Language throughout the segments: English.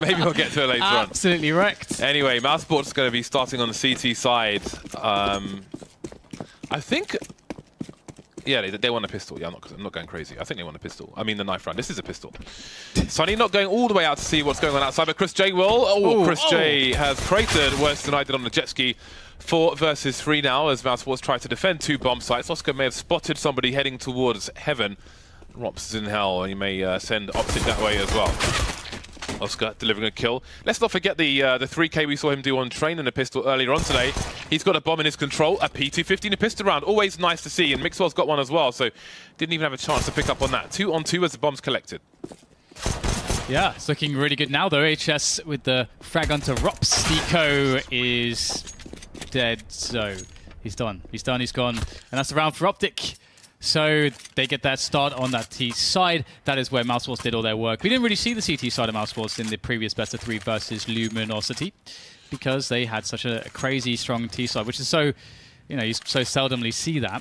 Maybe we'll get to it later on. Absolutely wrecked. Anyway, Mousesports is going to be starting on the CT side. I think... Yeah, they want a pistol. Yeah, I'm not going crazy. I think they want a pistol. I mean, the knife round. This is a pistol. Sunny not going all the way out to see what's going on outside, but Chris J will. Oh, Chris J has cratered worse than I did on the jet ski. 4 versus 3 now as Mousesports try to defend 2 bomb sites. Oscar may have spotted somebody heading towards heaven. Rops is in hell, and he may send Optic that way as well. Oscar delivering a kill. Let's not forget the 3K we saw him do on train and a pistol earlier on today. He's got a bomb in his control, a P250 and a pistol round. Always nice to see, and Mixwell's got one as well, so didn't even have a chance to pick up on that. 2 on 2 as the bomb's collected. Yeah, it's looking really good now though. HS with the frag onto Rops. Deco is dead, so he's done. He's done, he's gone. And that's the round for Optic. So they get that start on that T side. That is where Mousesports did all their work. We didn't really see the CT side of Mousesports in the previous best of 3 versus Luminosity because they had such a crazy strong T side, which is so, you know, you so seldomly see that.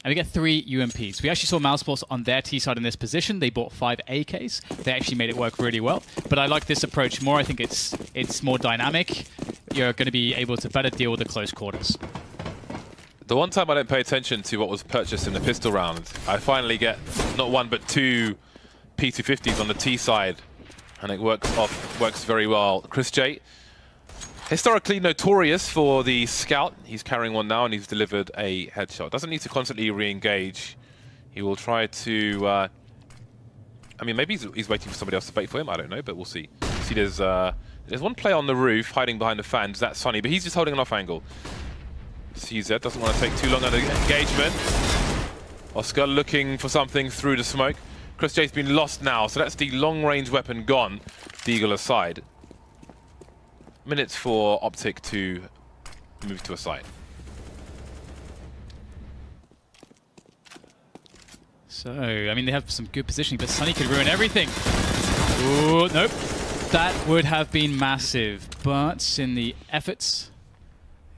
And we get 3 UMPs. We actually saw Mousesports on their T side in this position. They bought 5 AKs. They actually made it work really well. But I like this approach more. I think it's more dynamic. You're going to be able to better deal with the close quarters. The one time I don't pay attention to what was purchased in the pistol round, I finally get not 1 but 2 P250s on the T side, and it works very well. Chris J, historically notorious for the scout. He's carrying one now, and he's delivered a headshot. Doesn't need to constantly re-engage. He will try to. I mean, maybe he's waiting for somebody else to bait for him. I don't know, but we'll see. See, there's one player on the roof hiding behind the fans. That's Sunny, but he's just holding an off angle. CZ doesn't want to take too long under engagement. Oscar looking for something through the smoke. Chris J's been lost now, so that's the long-range weapon gone. Deagle aside. Minutes for Optic to move to a side. So, I mean, they have some good positioning, but Sunny could ruin everything. Ooh, nope. That would have been massive, but in the efforts,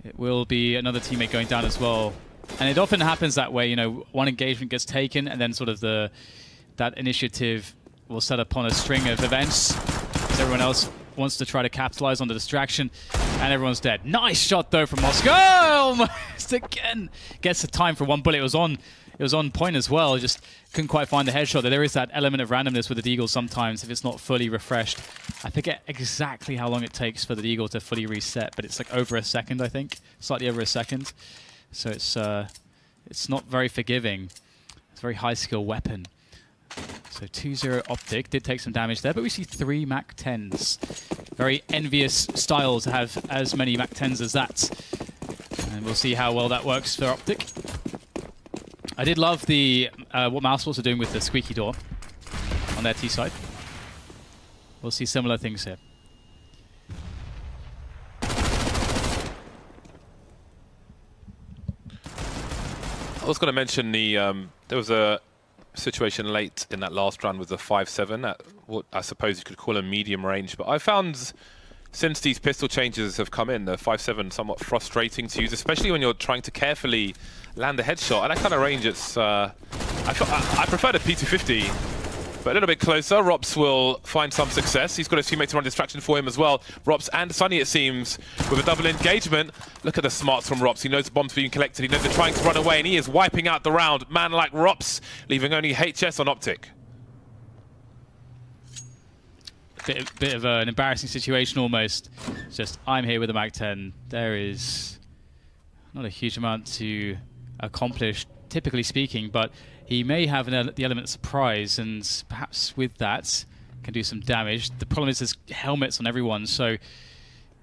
it will be another teammate going down as well. And it often happens that way, you know, one engagement gets taken and then sort of that initiative will set upon a string of events as everyone else wants to try to capitalize on the distraction, and everyone's dead. Nice shot though from Oscar. Almost again. Gets the time for 1 bullet. It was on point as well. Just couldn't quite find the headshot. There is that element of randomness with the Deagle sometimes if it's not fully refreshed. I forget exactly how long it takes for the Deagle to fully reset, but it's like over a second, I think. Slightly over a second. So it's not very forgiving. It's a very high skill weapon. So 2-0 Optic did take some damage there, but we see 3 MAC-10s. Very envious style to have as many MAC-10s as that. And we'll see how well that works for Optic. I did love the what Mousesports are doing with the squeaky door on their T side. We'll see similar things here. I was going to mention there was a situation late in that last round with the 5-7 at what I suppose you could call a medium range, but I found since these pistol changes have come in, the 5-7 somewhat frustrating to use, especially when you're trying to carefully land a headshot. At that kind of range, it's I prefer the P250, but a little bit closer. Rops will find some success. He's got his teammate to run distraction for him as well. Rops and Sunny, it seems, with a double engagement. Look at the smarts from Rops. He knows the bomb's being collected. He knows they're trying to run away, and he is wiping out the round. Man like Rops, leaving only HS on Optic. Bit of an embarrassing situation almost. It's just, I'm here with a MAC-10. There is not a huge amount to accomplish, typically speaking, but he may have the element of surprise, and perhaps with that can do some damage. The problem is there's helmets on everyone, so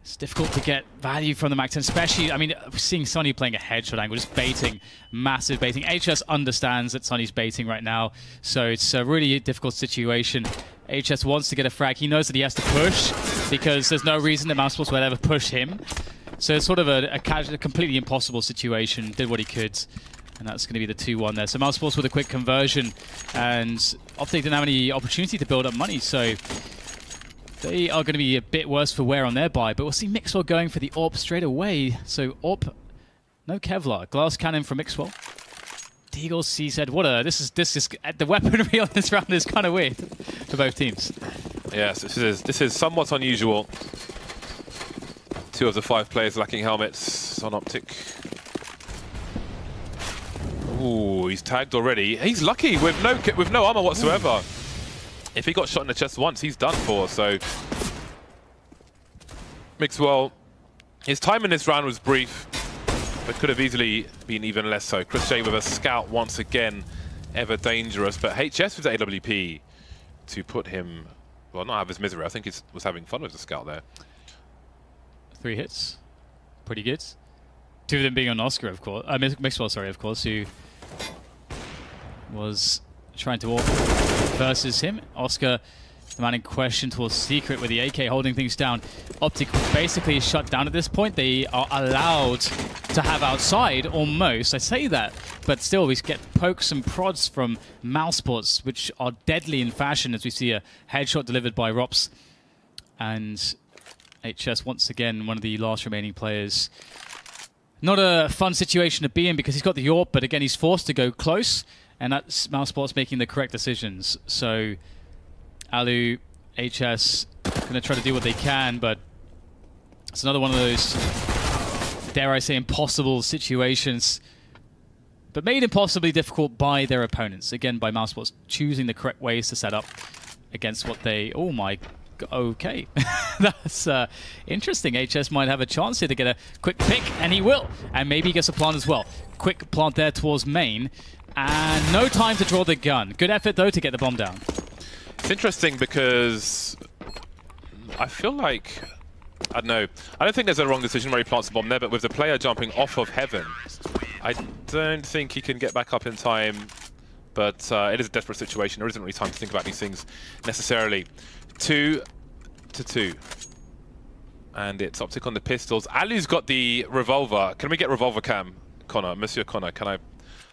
it's difficult to get value from the MAC-10, especially, I mean, seeing Sunny playing a headshot angle, just baiting, massive baiting. HS understands that Sunny's baiting right now, so it's a really difficult situation. HS wants to get a frag. He knows that he has to push because there's no reason that Mousesports would ever push him. So it's sort of a completely impossible situation. Did what he could, and that's going to be the 2-1 there. So Mousesports with a quick conversion, and Optic didn't have any opportunity to build up money, so they are going to be a bit worse for wear on their buy. But we'll see Mixwell going for the AWP straight away. So AWP, no Kevlar. Glass cannon from Mixwell. Deagle CZ, this is the weaponry on this round is kind of weird for both teams. Yes, this is somewhat unusual. 2 of the 5 players lacking helmets on Optic. Ooh, he's tagged already. He's lucky with no armor whatsoever. If he got shot in the chest once, he's done for. So Mixwell, his time in this round was brief, but could have easily been even less so. Crochet with a scout once again, ever dangerous. But HS with the AWP to put him, well, not out of his misery. I think he was having fun with the scout there. 3 hits, pretty good. 2 of them being on Oscar, of course. Mixwell, sorry, of course, who was trying to walk versus him. Oscar, the man in question, towards Secret with the AK holding things down. Optic basically is shut down at this point. They are allowed to have outside, almost. I say that, but still we get pokes and prods from Mousesports, which are deadly in fashion, as we see a headshot delivered by Rops. And HS, once again, one of the last remaining players. Not a fun situation to be in because he's got the AWP, but again, he's forced to go close, and that's Mousesports making the correct decisions. So Alu, HS, going to try to do what they can, but it's another one of those, dare I say, impossible situations, but made impossibly difficult by their opponents. Again, by Mousesports choosing the correct ways to set up against what they... Oh my... Okay, that's interesting. HS might have a chance here to get a quick pick, and he will. And maybe he gets a plant as well. Quick plant there towards main, and no time to draw the gun. Good effort, though, to get the bomb down. It's interesting because I feel like, I don't know, I don't think there's a wrong decision where he plants the bomb there, but with the player jumping off of heaven, I don't think he can get back up in time. But it is a desperate situation. There isn't really time to think about these things necessarily. 2 to 2. And it's Optic on the pistols. Alu's got the revolver. Can we get revolver cam, Connor? Monsieur Connor, can I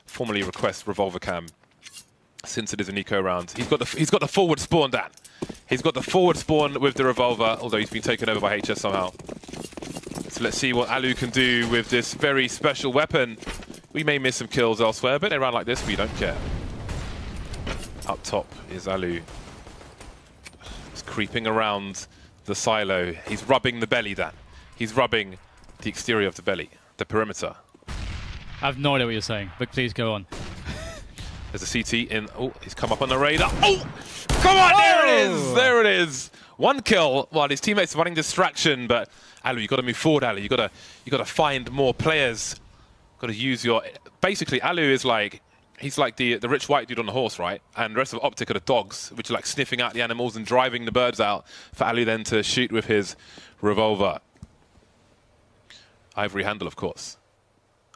formally request revolver cam? Since it is an eco round. He's got the forward spawn, Dan. He's got the forward spawn with the revolver, although he's been taken over by HS somehow. So let's see what Alu can do with this very special weapon. We may miss some kills elsewhere, but in a round like this, we don't care. Up top is Alu. He's creeping around the silo. He's rubbing the belly, Dan. He's rubbing the exterior of the belly, the perimeter. I have no idea what you're saying, but please go on. There's a CT in. Oh, he's come up on the radar. Oh, come on! There it is! There it is! 1 kill while his teammates are running distraction, but Alu, you got to move forward, Alu. You got to find more players. Got to use your. Basically, Alu is like. He's like the rich white dude on the horse, right? And the rest of Optic are the dogs, which are like sniffing out the animals and driving the birds out for Alu then to shoot with his revolver. Ivory handle, of course.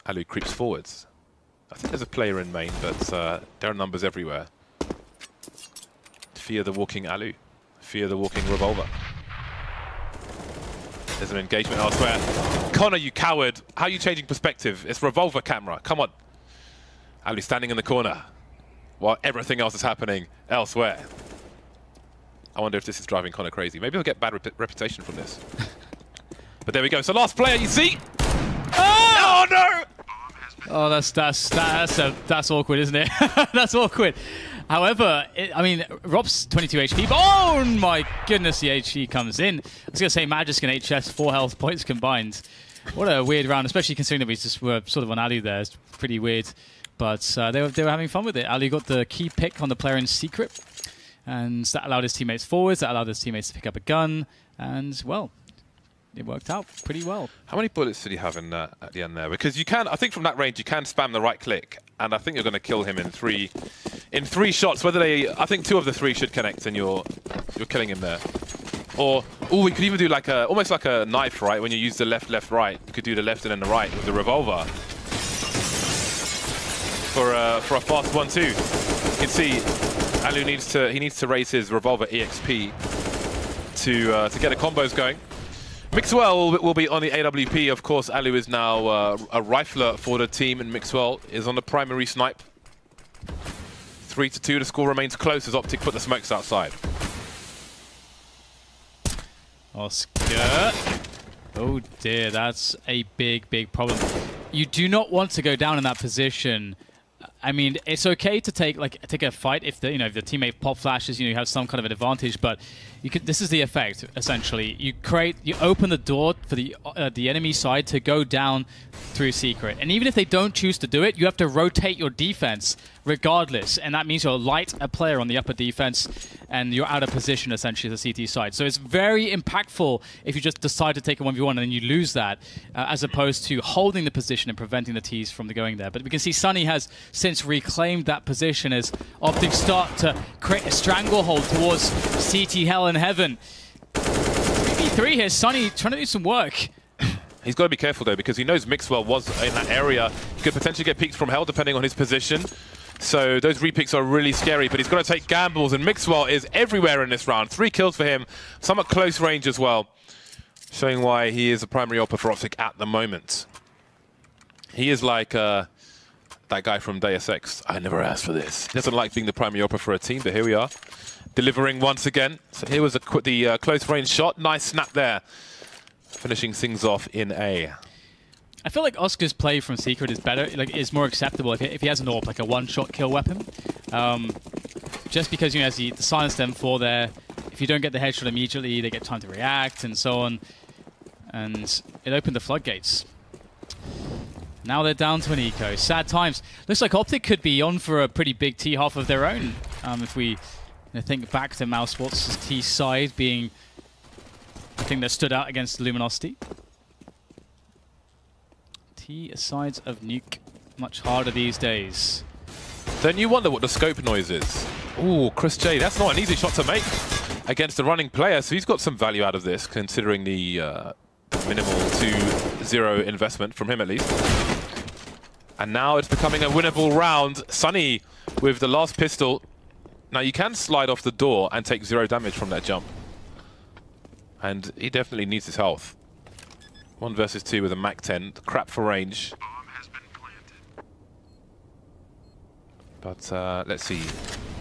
Alu creeps forwards. I think there's a player in main, but there are numbers everywhere. Fear the walking Alu. Fear the walking revolver. There's an engagement elsewhere. Connor, you coward. How are you changing perspective? It's revolver camera. Come on. Alu standing in the corner while everything else is happening elsewhere. I wonder if this is driving Connor crazy. Maybe he'll get bad reputation from this. But there we go. So last player, you see? Oh no! Oh, that's awkward, isn't it? That's awkward. However, I mean, Rob's 22 HP. Oh my goodness, the HP comes in. I was going to say Magisk and HS, 4 health points combined. What a weird round, especially considering that we just were sort of on Alu there. It's pretty weird. But they were having fun with it. Alu got the key pick on the player in Secret. And that allowed his teammates forwards. That allowed his teammates to pick up a gun. And, well, it worked out pretty well. How many bullets did he have in at the end there? Because you can, I think from that range, you can spam the right click. And I think you're going to kill him in three shots. Whether they, I think 2 of the 3 should connect and you're killing him there. Or, oh, we could even do like almost like a knife, right? When you use the left, left, right. You could do the left and then the right with the revolver. For a fast 1-2. You can see Alu needs to raise his revolver EXP to get the combos going. Mixwell will be on the AWP. Of course, Alu is now a rifler for the team, and Mixwell is on the primary snipe. 3-2. The score remains close as Optic put the smokes outside. Oscar. Oh dear, that's a big, big problem. You do not want to go down in that position I mean, it's okay to take a fight if the if the teammate pop flashes, you have some kind of an advantage. But this is the effect essentially. You open the door for the enemy side to go down through secret, and even if they don't choose to do it, you have to rotate your defense regardless, and that means you'll light a player on the upper defense, and you're out of position essentially as the CT side. So it's very impactful if you just decide to take a 1v1 and then you lose that, as opposed to holding the position and preventing the Ts from going there. But we can see Sunny has since reclaimed that position as Optic start to create a stranglehold towards CT Hell and Heaven. 3v3 here, Sunny trying to do some work. He's got to be careful though, because he knows Mixwell was in that area. He could potentially get peeked from Hell depending on his position. So those repicks are really scary, but he's got to take gambles, and Mixwell is everywhere in this round. 3 kills for him, some at close range as well, showing why he is a primary opper for Optic at the moment. He is like that guy from Deus Ex. I never asked for this. He doesn't like being the primary opper for a team, but here we are, delivering once again. So here was the close range shot. Nice snap there, finishing things off in A. I feel like Oscar's play from Secret is better, is more acceptable if he has an AWP, like a one-shot kill weapon. Just because, he has the silenced M4 there. If you don't get the headshot immediately, they get time to react and so on. And it opened the floodgates. Now they're down to an eco. Sad times. Looks like Optic could be on for a pretty big T half of their own. If we think back to Mousesports' T side being the thing that stood out against Luminosity. T sides of Nuke, much harder these days. Then you wonder what the scope noise is. Ooh, Chris J, that's not an easy shot to make against a running player, so he's got some value out of this, considering the minimal to 0 investment from him at least. And now it's becoming a winnable round. Sunny with the last pistol. Now you can slide off the door and take 0 damage from that jump. And he definitely needs his health. 1 versus 2 with a MAC-10, crap for range. But let's see.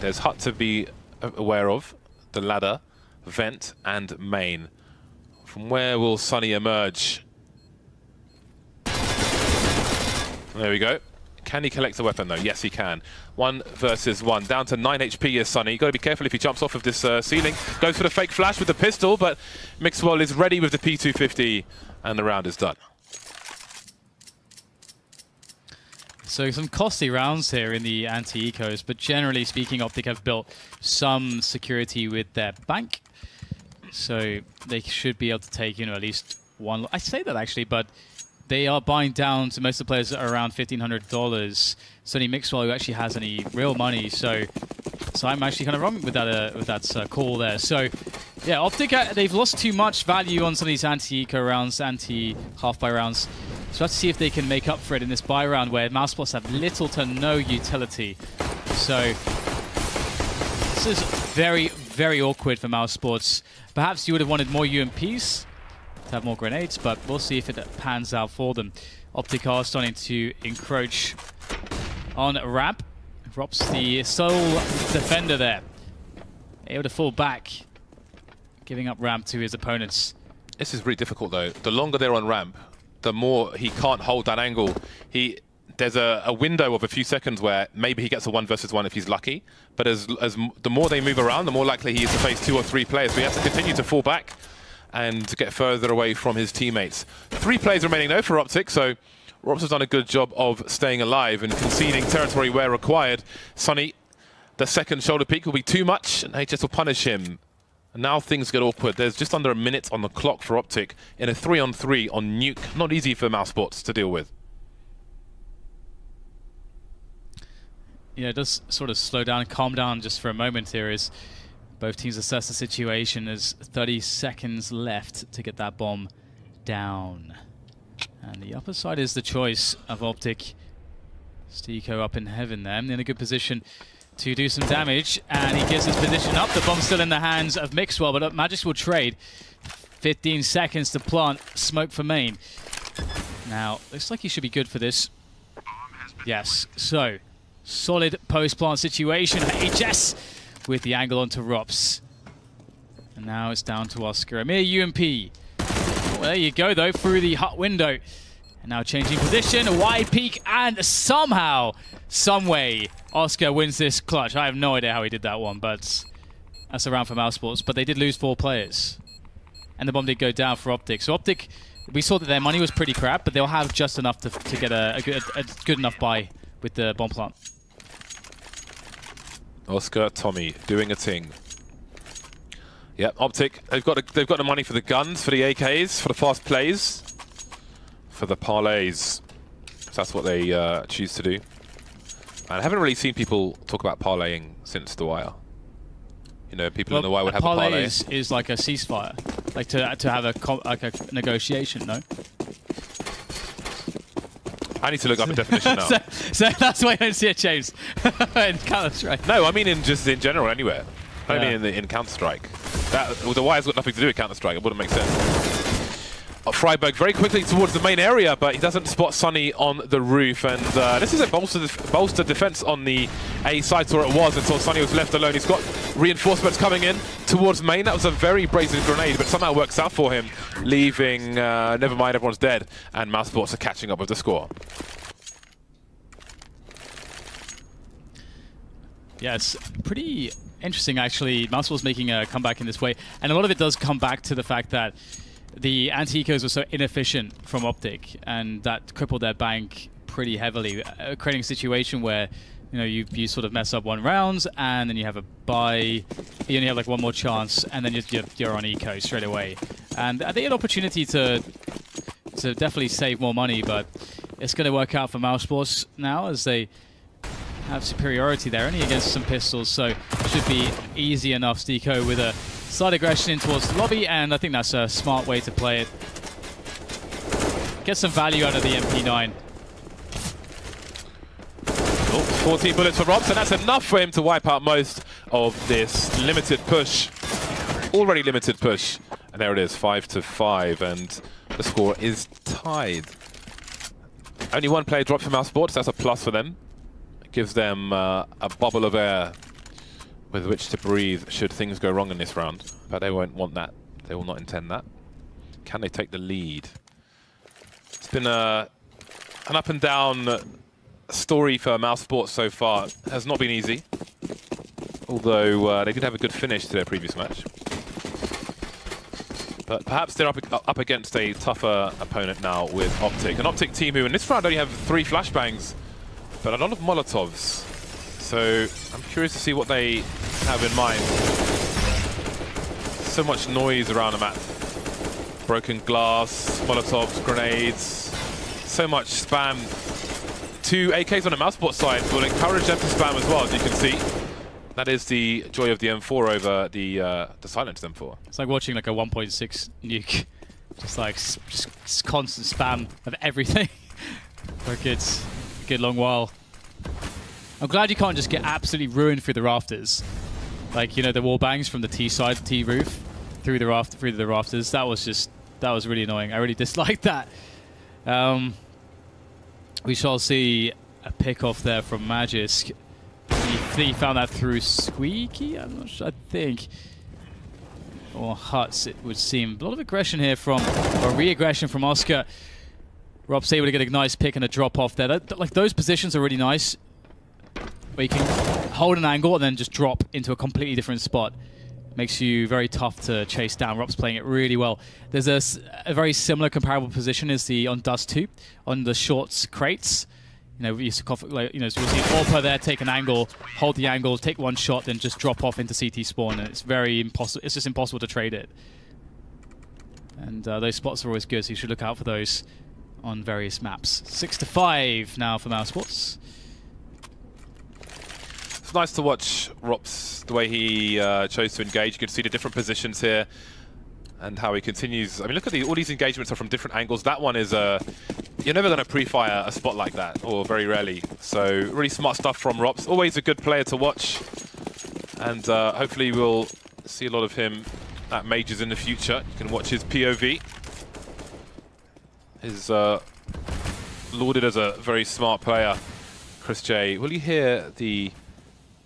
There's hut to be aware of, the ladder, vent, and main. From where will Sunny emerge? There we go. Can he collect the weapon though? Yes, he can. 1 versus 1. Down to 9 HP is Sunny. You've got to be careful if he jumps off of this ceiling. Goes for the fake flash with the pistol, but Mixwell is ready with the P250, and the round is done. So some costly rounds here in the anti-ecos, but generally speaking, Optic have built some security with their bank. So they should be able to take, at least one. I say that actually, but they are buying down to most of the players at around $1,500. It's only Mixwell who actually has any real money. So I'm actually kind of wrong with that call there. So yeah, Optic, they've lost too much value on some of these anti-eco rounds, anti-half-buy rounds. So let's see if they can make up for it in this buy round where Mousesports have little to no utility. So this is very, very awkward for Mousesports. Perhaps you would have wanted more UMPs to have more grenades, but we'll see if it pans out for them. Optic are starting to encroach on Ramp. Drops the sole defender there. Able to fall back, giving up Ramp to his opponents. This is really difficult though. The longer they're on Ramp, the more he can't hold that angle. There's a window of a few seconds where maybe he gets a 1 versus 1 if he's lucky, but as the more they move around, the more likely he is to face 2 or 3 players. So he has to continue to fall back and to get further away from his teammates. 3 players remaining though for Optic, so Rops has done a good job of staying alive and conceding territory where required. Sunny, the second shoulder peek will be too much, and HS will punish him. And now things get awkward. There's just under a minute on the clock for Optic in a 3-on-3 on Nuke. Not easy for Mousesports to deal with. Yeah, it does sort of slow down and calm down just for a moment here as both teams assess the situation. There's 30 seconds left to get that bomb down. And the upper side is the choice of Optic. Steeko up in heaven there, in a good position to do some damage, and he gives his position up. The bomb's still in the hands of Mixwell, but Magix will trade. 15 seconds to plant smoke for main. Now, looks like he should be good for this. Yes, so solid post-plant situation. HS with the angle onto Rops. And now it's down to Oscar. A mere UMP. Well, there you go, though, through the hut window. And now changing position, a wide peek, and somehow, someway, Oscar wins this clutch. I have no idea how he did that one, but that's a round for Mousesports. But they did lose 4 players. And the bomb did go down for Optic. So Optic, we saw that their money was pretty crap, but they'll have just enough to get a good enough buy with the bomb plant. Oscar, Tommy, doing a thing. Yep, Optic, they've got the money for the guns, for the AKs, for the fast plays, for the parlays. So that's what they choose to do. And I haven't really seen people talk about parlaying since the wire. You know, people in the wire would have a parlay. Is like a ceasefire, like to have a negotiation, no? I need to look up a definition now. So that's why I don't see it, James. In Counter-Strike. No, I mean in general, anywhere. Only in Counter-Strike. The wire's got nothing to do with Counter-Strike. It wouldn't make sense. Freiburg very quickly towards the main area, but he doesn't spot Sunny on the roof. And this is a bolstered defense on the A side, or it was until Sunny was left alone. He's got reinforcements coming in towards main. That was a very brazen grenade, but somehow works out for him, leaving, never mind, everyone's dead. And Mousesports are catching up with the score. Yeah, it's pretty interesting, actually. Mousesports making a comeback in this way. And a lot of it does come back to the fact that the anti-ecos were so inefficient from Optic, and that crippled their bank pretty heavily, creating a situation where, you know, you sort of mess up 1 round, and then you have a buy, you only have like 1 more chance, and then you're on eco straight away. And they had an opportunity to definitely save more money, but it's going to work out for Mousesports now as they have superiority there, only against some pistols, so it should be easy enough. Steeko with a slight aggression in towards the lobby, and I think that's a smart way to play it. Get some value out of the MP9. 14 bullets for Robson, that's enough for him to wipe out most of this limited push. Already limited push. And there it is, 5-5, and the score is tied. Only 1 player dropped for Mousesports, that's a plus for them. It gives them a bubble of air with which to breathe should things go wrong in this round. But they won't want that. They will not intend that. Can they take the lead? It's been an up and down story for Mousesports so far. It has not been easy. Although they did have a good finish to their previous match. But perhaps they're up against a tougher opponent now with Optic. An Optic team who in this round only have 3 flashbangs, but a lot of Molotovs. So I'm curious to see what they have in mind. So much noise around the map. Broken glass, Molotovs, grenades, so much spam. 2 AKs on the Mousesports side will encourage them to spam as well, as you can see. That is the joy of the M4 over the silenced M4. It's like watching like a 1.6 nuke. Just like just constant spam of everything for a good long while. I'm glad you can't just get absolutely ruined through the rafters. Like, you know, the wall bangs from the T side, T roof, through the rafters. That was really annoying. I really disliked that. We shall see a pick off there from Magisk. He found that through Squeaky, I'm not sure, I think. Or Huts, it would seem. A lot of aggression here or re-aggression from Oscar. Rob's able to get a nice pick and a drop off there. Like, those positions are really nice, where you can hold an angle and then just drop into a completely different spot. Makes you very tough to chase down. Rob's playing it really well. There's a very similar comparable position as on Dust 2, on the shorts crates. You know, we used to, like, you know, so we'll see an AWPer there, take an angle, hold the angle, take 1 shot, then just drop off into CT spawn, and it's very impossible. It's just impossible to trade it. And those spots are always good, so you should look out for those on various maps. 6-5 now for Mousesports. It's nice to watch Rops, the way he chose to engage. You can see the different positions here and how he continues. I mean, look at all these engagements are from different angles. That one is you're never going to pre-fire a spot like that, or very rarely. So really smart stuff from Rops. Always a good player to watch, and hopefully we'll see a lot of him at majors in the future. You can watch his POV. He's lauded as a very smart player. Chris J, will you hear the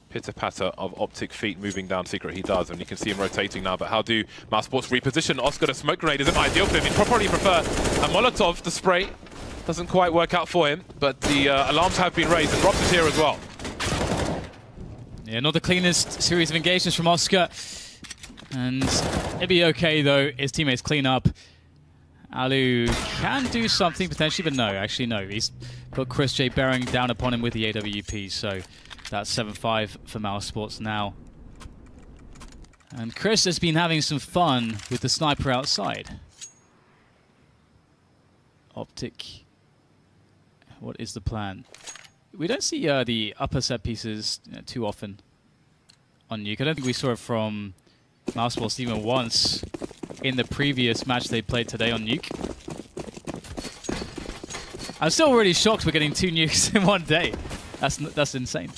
pitter-patter of Optic feet moving down secret? He does, and you can see him rotating now. But how do Mousesports reposition? Oscar, the smoke grenade isn't ideal for him. He'd probably prefer a Molotov to spray. Doesn't quite work out for him, but the alarms have been raised, and Robs is here as well. Yeah, not the cleanest series of engagements from Oscar. And it'd be okay, though. His teammates clean up. Alu can do something, potentially, but no. Actually, no. He's got Chris J bearing down upon him with the AWP, so that's 7-5 for Mousesports now. And Chris has been having some fun with the sniper outside. Optic. What is the plan? We don't see the upper set pieces too often on Nuke. I don't think we saw it from Mousesports even once in the previous match they played today on Nuke. I'm still really shocked we're getting 2 nukes in one day. That's insane.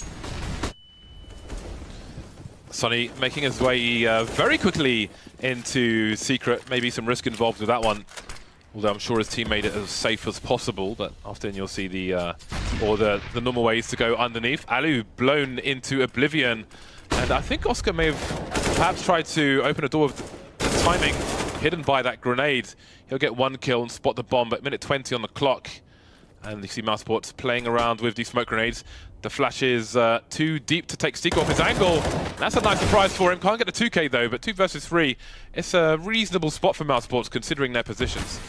Sonny making his way very quickly into Secret. Maybe some risk involved with that one. Although I'm sure his team made it as safe as possible, but often you'll see the normal ways to go underneath. Alu blown into oblivion, and I think Oscar may have perhaps tried to open a door with the timing hidden by that grenade. He'll get 1 kill and spot the bomb, but minute 20 on the clock. And you see Mousesports playing around with these smoke grenades. The flash is too deep to take Secret off his angle. That's a nice surprise for him. Can't get a 2K though, but 2 versus 3. It's a reasonable spot for Mousesports considering their positions.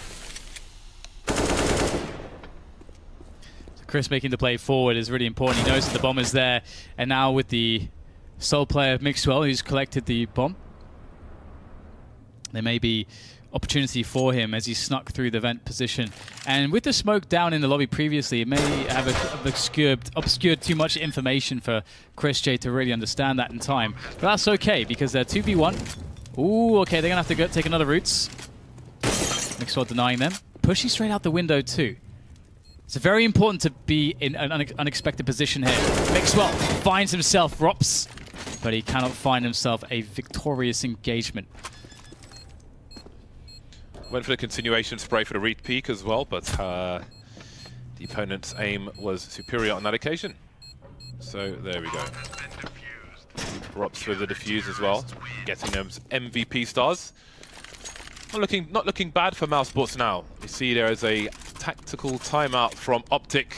Chris making the play forward is really important. He knows that the bomb is there. And now with the sole player Mixwell, who's collected the bomb, there may be opportunity for him as he snuck through the vent position. And with the smoke down in the lobby previously, it may have obscured too much information for Chris J to really understand that in time. But that's okay, because they're 2v1. Ooh, okay, they're going to have to take another routes. Mixwell denying them. Pushing straight out the window too. It's very important to be in an unexpected position here. Mixwell finds himself Rops, but he cannot find himself a victorious engagement. Went for the continuation spray for the read peak as well, but the opponent's aim was superior on that occasion. So there we go. Rops with the defuse as well, getting them MVP stars. Not looking bad for Mousesports now. You see there is a tactical timeout from Optic.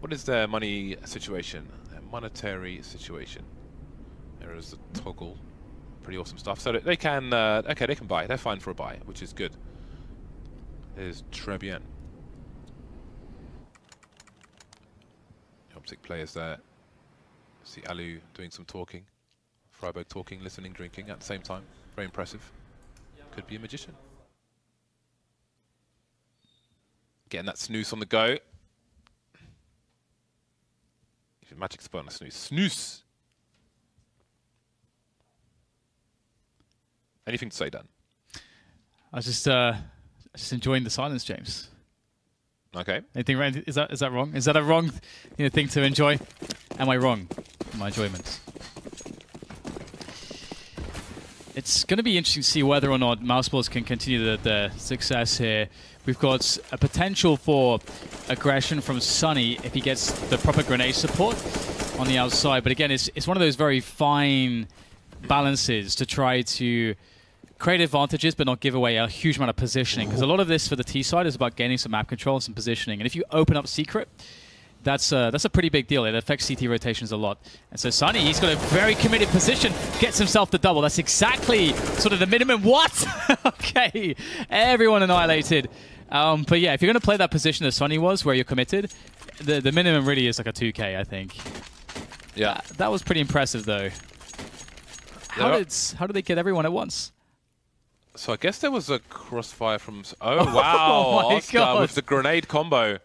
What is their money situation? Their monetary situation. There is a toggle. Pretty awesome stuff. So they can, okay, they can buy. They're fine for a buy, which is good. Is très bien. Optic players there. See Alu doing some talking. Freiburg talking, listening, drinking at the same time. Very impressive. Could be a magician. Getting that snooze on the go. Magic spell on a snooze. Snooze! Anything to say, Dan? I was just enjoying the silence, James. Okay. Anything wrong? Is that wrong? Is that a wrong thing to enjoy? Am I wrong in my enjoyment? It's going to be interesting to see whether or not Mousesports can continue the success here. We've got a potential for aggression from Sonny if he gets the proper grenade support on the outside. But again, it's one of those very fine balances to try to create advantages but not give away a huge amount of positioning. Because a lot of this for the T side is about gaining some map control and some positioning. And if you open up Secret, that's a pretty big deal. It affects CT rotations a lot. And so Sonny, he's got a very committed position, gets himself the double. That's exactly sort of the minimum. What? Okay, everyone annihilated. But yeah, if you're going to play that position that Sonny was, where you're committed, the minimum really is like a 2K, I think. Yeah. That was pretty impressive, though. How did they get everyone at once? So I guess there was a crossfire from... Oh, wow. Oh my Oscar God. with the grenade combo.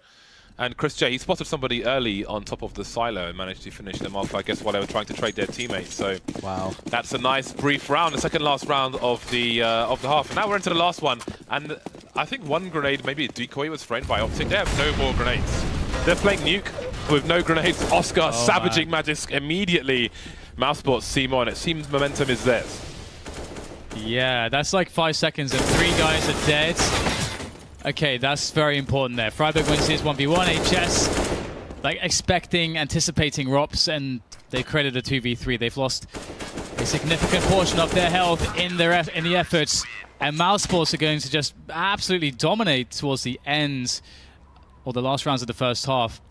And Chris J, he spotted somebody early on top of the silo and managed to finish them off, I guess, while they were trying to trade their teammates. So wow, that's a nice brief round, the second last round of the half. And now we're into the last one. And I think one grenade, maybe a decoy, was framed by Optic. They have no more grenades. They're playing Nuke with no grenades. Oscar savaging Magisk immediately. Mousesports see more, and it seems momentum is theirs. Yeah, that's like 5 seconds and 3 guys are dead. Okay, that's very important there. Freiburg wins his 1v1. HS, like anticipating Rops, and they created a 2v3. They've lost a significant portion of their health in the efforts, and Mousesports are going to just absolutely dominate towards the end or the last rounds of the first half.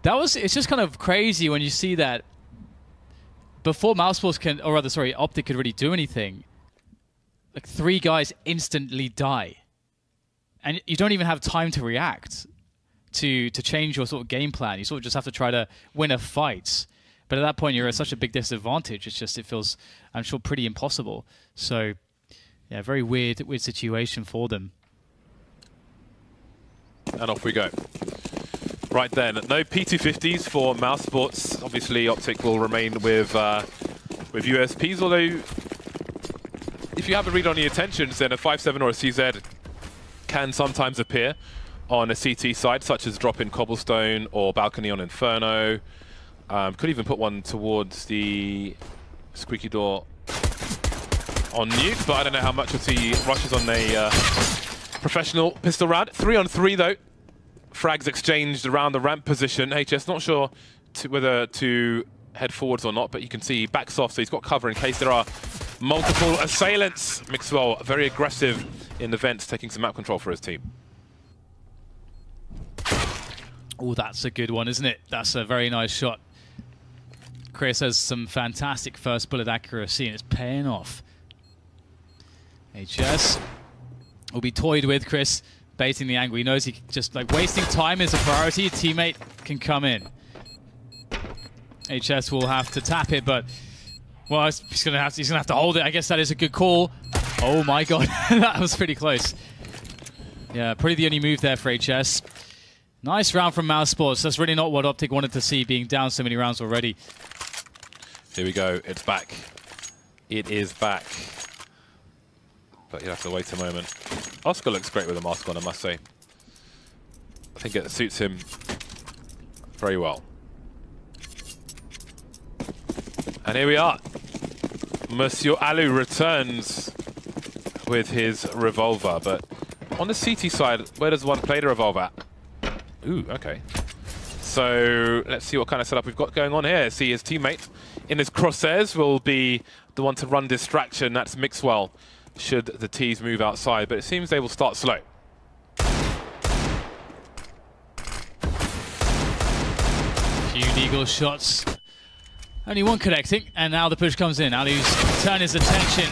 It's just kind of crazy when you see that before Mousesports can, or rather, sorry, Optic could really do anything. Like 3 guys instantly die, and you don't even have time to react to change your sort of game plan. You sort of just have to try to win a fight. But at that point, you're at such a big disadvantage. It feels, I'm sure, pretty impossible. So, yeah, very weird situation for them. And off we go. Right then, no P250s for Mousesports. Obviously, Optic will remain with USPs, although if you have a read on the attentions, then a 5-7 or a CZ can sometimes appear on a CT side, such as drop in Cobblestone or Balcony on Inferno. Could even put one towards the Squeaky Door on Nuke, but I don't know how much we'll see rushes on a professional pistol round. 3-on-3 though. Frags exchanged around the ramp position. HS not sure whether to head forwards or not, but you can see he backs off, so he's got cover in case there are multiple assailants. Mixwell very aggressive in the vents, taking some map control for his team. Oh, that's a good one, isn't it? That's a very nice shot. Chris has some fantastic first bullet accuracy, and it's paying off. HS will be toyed with. Chris baiting the angle. He knows he just like wasting time is a priority. A teammate can come in. HS will have to tap it, but well, he's gonna have to hold it. I guess that is a good call. Oh my god, that was pretty close. Yeah, probably the only move there for HS. Nice round from Mousesports. That's really not what Optic wanted to see, being down so many rounds already. Here we go. It's back. It is back. But you have to wait a moment. Oscar looks great with a mask on, I must say. I think it suits him very well. And here we are. Monsieur Alu returns with his revolver, but on the CT side, where does one play the revolver at? Ooh, okay. So let's see what kind of setup we've got going on here. See, his teammate in his crosshairs will be the one to run distraction. That's Mixwell, should the T's move outside, but it seems they will start slow. Few Deagle shots. Only one connecting, and now the push comes in. Alu's turn his attention.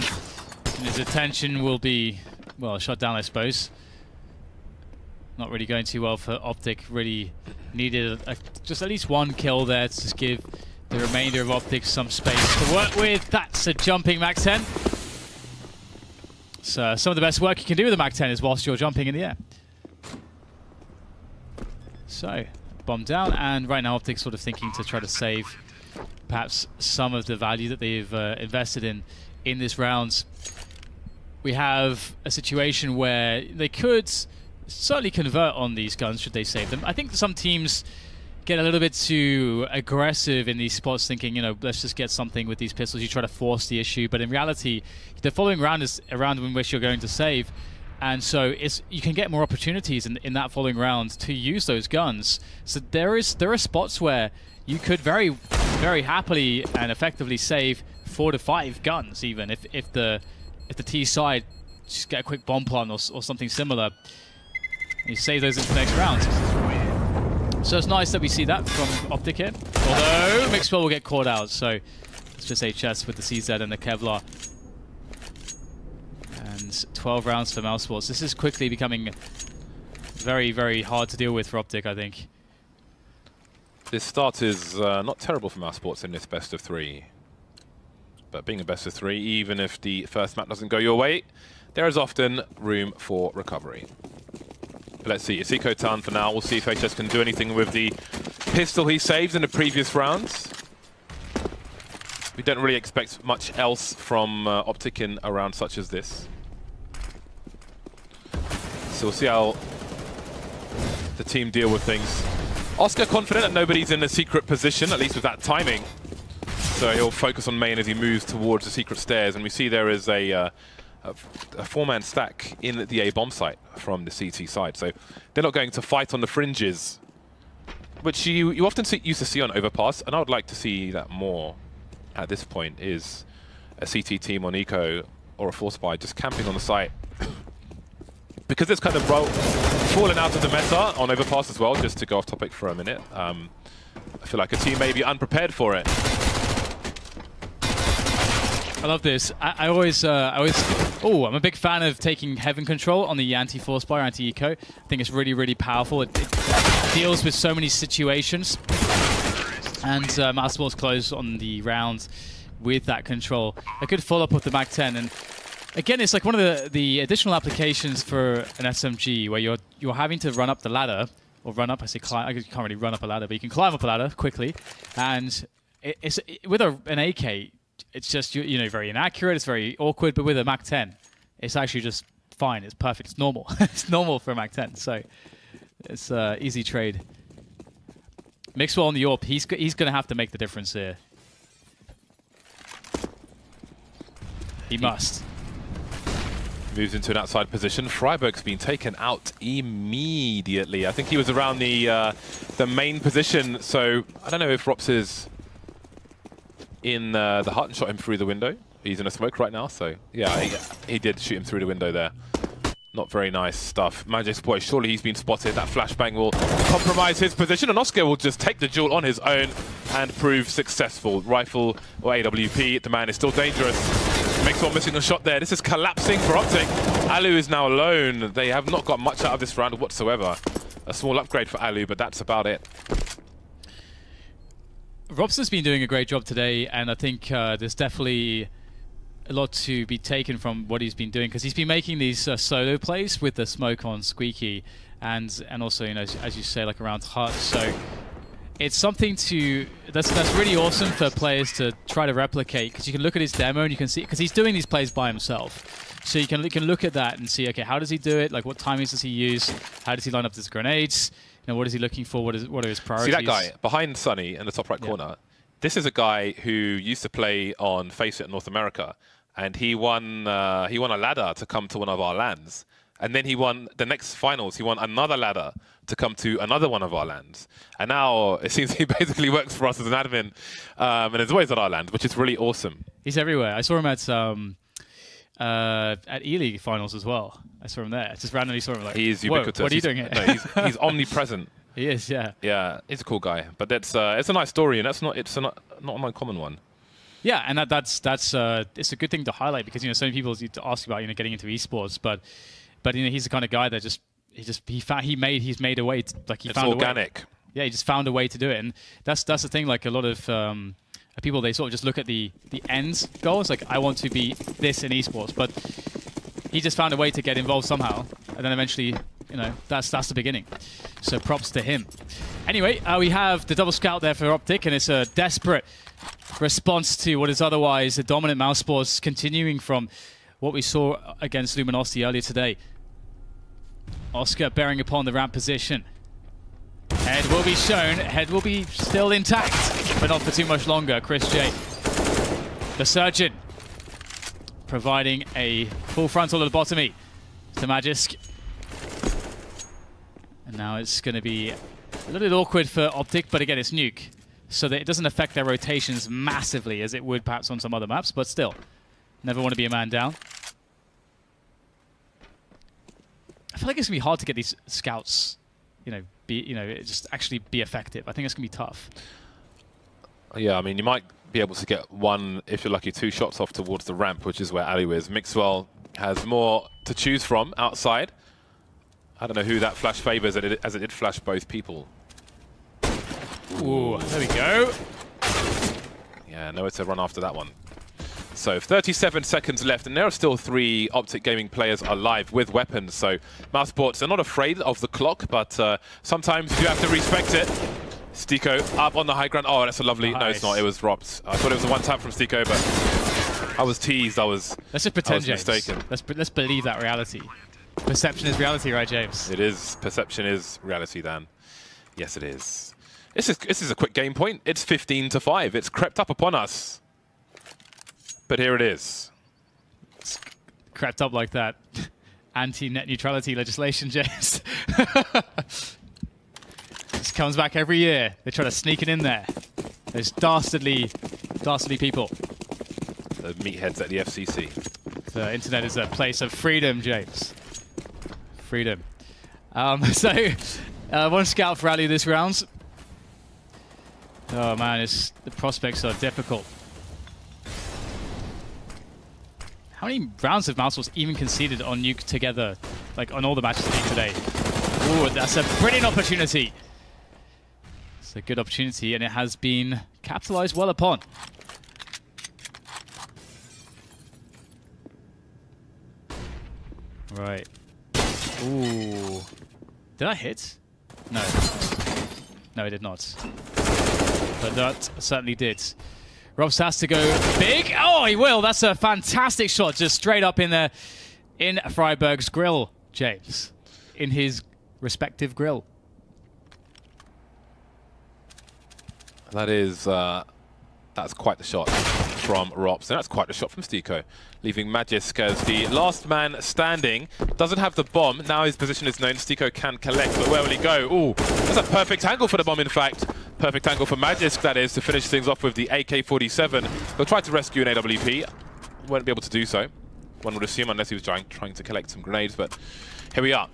And his attention will be, well, shot down, I suppose. Not really going too well for Optic. Really needed just at least one kill there to just give the remainder of Optic some space to work with. That's a jumping Mac 10. So some of the best work you can do with a Mac 10 is whilst you're jumping in the air. So, bomb down, and right now Optic's sort of thinking to try to save perhaps some of the value that they've invested in this round. We have a situation where they could certainly convert on these guns should they save them. I think some teams get a little bit too aggressive in these spots, thinking, you know, let's just get something with these pistols. You try to force the issue, but in reality, the following round is a round in which you're going to save, and so you can get more opportunities in that following round to use those guns. So there are spots where you could very, very happily and effectively save 4 to 5 guns, even if the T side just get a quick bomb plant or something similar. You save those into the next round. So it's nice that we see that from Optic here. Although Mixwell will get caught out, so it's just HS with the CZ and the Kevlar. And 12 rounds for Mousesports. This is quickly becoming very, very hard to deal with for Optic, I think. This start is not terrible for Mousesports in this best of 3. But being a best of 3, even if the first map doesn't go your way, there is often room for recovery. But let's see, it's Eco Town for now. We'll see if HS can do anything with the pistol he saved in the previous rounds. We don't really expect much else from Optic in a round such as this. So we'll see how the team deal with things. Oscar confident that nobody's in a secret position, at least with that timing. So he'll focus on main as he moves towards the secret stairs. And we see there is a 4-man stack in the A bomb site from the CT side. So they're not going to fight on the fringes, which you often used to see on Overpass, and I would like to see that more at this point, is a CT team on Eco or a Force Buy just camping on the site. Because this kind of role fallen out of the meta on overpass as well, just to go off topic for a minute. I feel like a team may be unprepared for it. I love this. I'm a big fan of taking Heaven Control on the anti-force bar, anti-eco. I think it's really, really powerful. It deals with so many situations. And Mousesports close on the round with that control. A good follow-up with the Mag-10. And again, it's like one of the additional applications for an SMG where you're having to run up the ladder, or run up, I say climb, you can't really run up a ladder, but you can climb up a ladder quickly. And with an AK, it's just, you know, very inaccurate, it's very awkward, but with a Mag-10, it's actually just fine, it's perfect, it's normal. It's normal for a Mag-10, so it's easy trade. Mixwell on the AWP, he's going to have to make the difference here. He must. Moves into an outside position. Freiburg's been taken out immediately. I think he was around the main position, so I don't know if Rops is in the hut and shot him through the window. He's in a smoke right now, so yeah, he did shoot him through the window there. Not very nice stuff. Mousesports, surely he's been spotted. That flashbang will compromise his position, and Oscar will just take the duel on his own and prove successful. Rifle or AWP, the man is still dangerous. Makes one missing a shot there. This is collapsing for Optic. Alu is now alone. They have not got much out of this round whatsoever. A small upgrade for Alu, but that's about it. Robson's been doing a great job today, and I think there's definitely a lot to be taken from what he's been doing, because he's been making these solo plays with the smoke on Squeaky, and also, you know, as you say, like around Hut. So it's something that's really awesome for players to try to replicate, because you can look at his demo and you can see, because he's doing these plays by himself. So you can look at that and see, okay, how does he do it? Like, what timings does he use? How does he line up his grenades? You know, what is he looking for? What are his priorities? See that guy behind Sunny in the top right corner? This is a guy who used to play on Face It North America, and he won a ladder to come to one of our lands. And then he won the next finals. He won another ladder to come to another one of our lands. And now it seems he basically works for us as an admin, and is always at our land, which is really awesome. He's everywhere. I saw him at E-League finals as well. I saw him there. I just randomly saw him like, he is ubiquitous. What are you doing here? No, he's omnipresent. He is, yeah. Yeah, he's a cool guy. But that's it's a nice story, and it's not an uncommon one. Yeah, and that's it's a good thing to highlight, because, you know, so many people ask about, you know, getting into esports, but you know, he's the kind of guy that he's made a way to, like, he found organic. A way. Yeah, he just found a way to do it, and that's the thing. Like, a lot of people, they sort of just look at the end goals, like, I want to be this in esports, but he just found a way to get involved somehow, and then eventually, you know, that's the beginning. So props to him. Anyway, we have the double scout there for Optic, and it's a desperate response to what is otherwise a dominant Mousesports, continuing from what we saw against Luminosity earlier today. Oscar bearing upon the ramp position. Head will be shown. Head will be still intact, but not for too much longer. Chris J, the surgeon, providing a full frontal lobotomy to Magisk. And now it's going to be a little bit awkward for Optic, but again, it's Nuke, so that it doesn't affect their rotations massively as it would perhaps on some other maps, but still, never want to be a man down. I feel like it's going to be hard to get these scouts, you know, just actually be effective. I think it's going to be tough. Yeah, I mean, you might be able to get one, if you're lucky, 2 shots off towards the ramp, which is where Ali is. Mixwell has more to choose from outside. I don't know who that flash favors, as it did flash both people. Ooh, there we go. Yeah, nowhere to run after that one. So 37 seconds left, and there are still 3 Optic Gaming players alive with weapons. So Mousesports are not afraid of the clock, but sometimes you have to respect it. Stiko up on the high ground. Oh, that's a lovely... Nice. No, it's not. It was Rops. I thought it was a one-tap from Stiko, but I was teased. Let's just pretend, James. Mistaken. Let's believe that reality. Perception is reality, right, James? It is. Perception is reality, Dan. Yes, it is. This is a quick game point. It's 15-5. It's crept up upon us. But here it is. It's crept up like that. Anti-net neutrality legislation, James. This comes back every year. They try to sneak it in there. Those dastardly people. The meatheads at the FCC. The internet is a place of freedom, James. Freedom. One scout for Ali this round. Oh man, the prospects are difficult. How many rounds have Mousesports even conceded on Nuke together? Like on all the matches today? Ooh, that's a brilliant opportunity. It's a good opportunity, and it has been capitalized well upon. Right. Ooh. Did I hit? No. No, I did not. But that certainly did. Robs has to go big. Oh, he will. That's a fantastic shot. Just straight up in there. In Freiburg's grill, James. In his respective grill. That is, that's quite the shot from Rops. And that's quite the shot from Stiko. Leaving Magisk as the last man standing. Doesn't have the bomb. Now his position is known. Stiko can collect, but where will he go? Ooh, that's a perfect angle for the bomb, in fact. Perfect angle for Magisk, that is, to finish things off with the AK-47. He'll try to rescue an AWP. Won't be able to do so, one would assume, unless he was trying to collect some grenades, but here we are.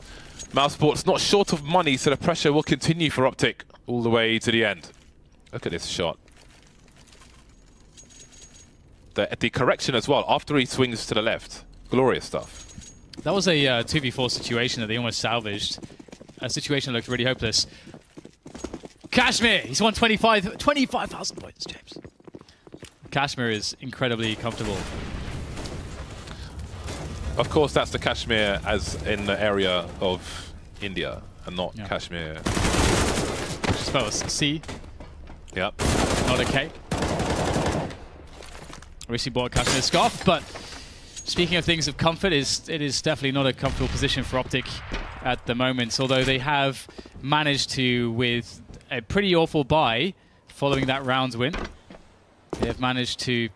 Mousesports not short of money, so the pressure will continue for Optic all the way to the end. Look at this shot. The correction as well, after he swings to the left. Glorious stuff. That was a 2v4 situation that they almost salvaged. A situation that looked really hopeless. Kashmir, he's won 25,000 points, James. Kashmir is incredibly comfortable. Of course, that's the Kashmir as in the area of India, and not Kashmir. Which is spelled C. Yep. Not a K. Obviously bought Kashmir scarf, but speaking of things of comfort, it is definitely not a comfortable position for Optic at the moment, although they have managed to, with a pretty awful buy following that round win, they have managed to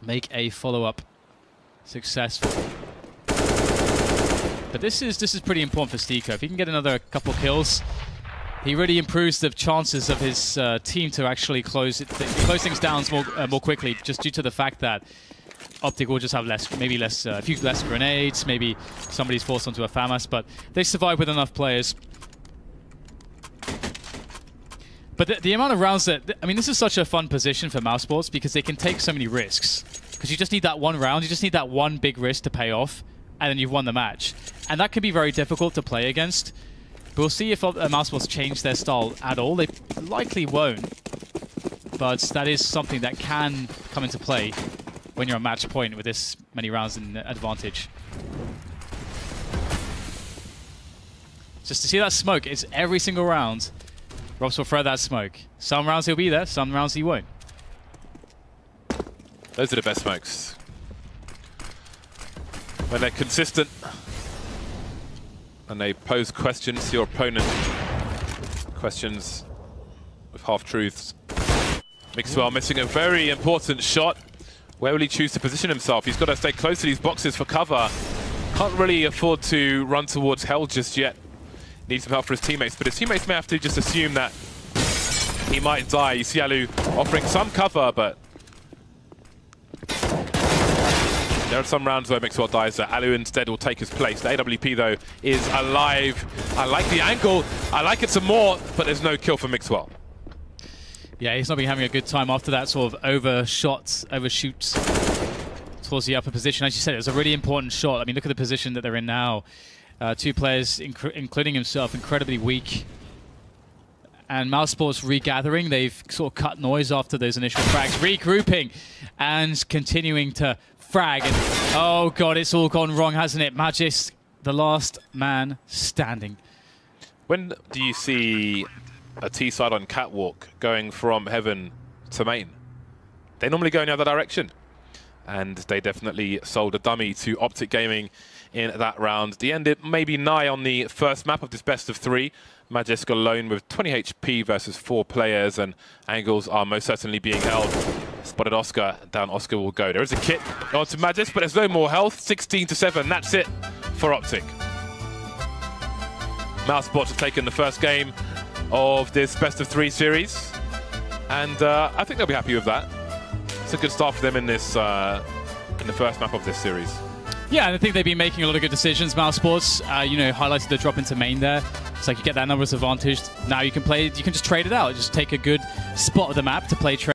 make a follow-up successful. But this is pretty important for Stiko. If he can get another couple kills, he really improves the chances of his team to actually close things down more quickly, just due to the fact that Optic will just have a few less grenades, maybe somebody's forced onto a FAMAS, but they survive with enough players. But the amount of rounds that... I mean, this is such a fun position for Mousesports because they can take so many risks. Because you just need that one round, you just need that one big risk to pay off, and then you've won the match. And that can be very difficult to play against. We'll see if Mousesports change their style at all. They likely won't. But that is something that can come into play when you're on match point with this many rounds in advantage. Just to see that smoke, it's every single round. Robs will throw that smoke. Some rounds he'll be there, some rounds he won't. Those are the best smokes. When they're consistent and they pose questions to your opponent. Questions with half-truths. Mixwell missing a very important shot. Where will he choose to position himself? He's got to stay close to these boxes for cover. Can't really afford to run towards hell just yet. Needs some help for his teammates, but his teammates may have to just assume that he might die. You see Alu offering some cover, but there are some rounds where Mixwell dies that Alu instead will take his place. The AWP, though, is alive. I like the angle. I like it some more, but there's no kill for Mixwell. Yeah, he's not been having a good time after that sort of overshoots towards the upper position. As you said, it was a really important shot. I mean, look at the position that they're in now. Two players, including himself, incredibly weak. And Mousesports regathering. They've sort of cut noise after those initial frags. Regrouping and continuing to frag. And, oh, God, it's all gone wrong, hasn't it? Magis, the last man standing. When do you see a T-side on Catwalk going from heaven to main? They normally go in the other direction. And they definitely sold a dummy to Optic Gaming in that round. The end, it may be nigh on the first map of this best of three. Magisk alone with 20 HP versus 4 players, and angles are most certainly being held. Spotted Oscar, down Oscar will go. There is a kit onto Magisk, but there's no more health. 16-7, that's it for Optic. Mousesports have taken the first game of this best of three series, and I think they'll be happy with that. It's a good start for them in this in the first map of this series. Yeah, and I think they've been making a lot of good decisions. Mousesports, you know, highlighted the drop into main there. It's like you get that numbers advantage. Now you can play, you can just trade it out. Just take a good spot of the map to play trade.